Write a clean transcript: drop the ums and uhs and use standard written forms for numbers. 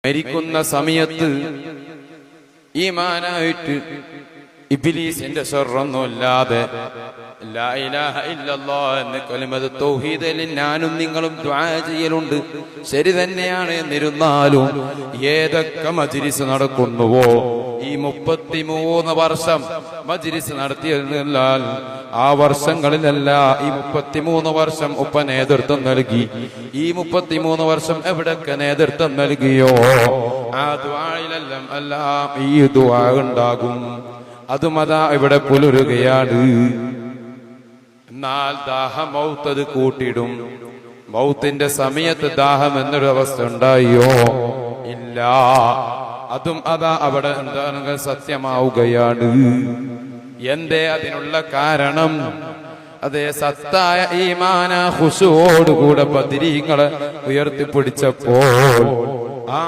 മരിക്കുന്ന സമയത്ത് ഈമാനായിട്ട് ഇബ്ലീസിന്റെ ശർറൊന്നുമില്ലാതെ ലാ ഇലാഹ ഇല്ലല്ലാഹ് എന്ന കലിമത്ത് തൗഹീദിൽ ഞാനും നിങ്ങളും ദുആ ചെയ്യലുണ്ട്. ശരി തന്നെയാണ്. എന്നിരുന്നാലും ഏതൊക്കെ മജ്‌ലിസ് നടക്കുന്നുവോ ഈ 33 വർഷം മജ്‌ലിസ് നടത്തിയതിനാൽ ആ വർഷങ്ങളിലല്ല ഈ 33 വർഷം ഉപ്പ നേതൃത്വം നൽകി. ഈ 33 വർഷം എവിടൊക്കെ നേതൃത്വം നൽകിയോ ആ ദുആയിലെല്ലാം എല്ലാം ഈ ദുആ ഉണ്ടാകും. അതും അതാ ഇവിടെ പുലരുകയാണ്. എന്നാൽ ദാഹം മൗത്ത് കൂട്ടിയിടും. മൗത്തിന്റെ സമയത്ത് ദാഹം എന്നൊരു അവസ്ഥ ഉണ്ടായോ? ഇല്ല. അതും അതാ അവിടെ എന്താണ് സത്യമാവുകയാണ്. എന്തേ അതിനുള്ള കാരണം? അതേ സത്തായ ഈമാന ഖുശൂഅോടുകൂടെ ബദരീങ്ങളെ ഉയർത്തിപ്പിടിച്ചപ്പോൾ ആ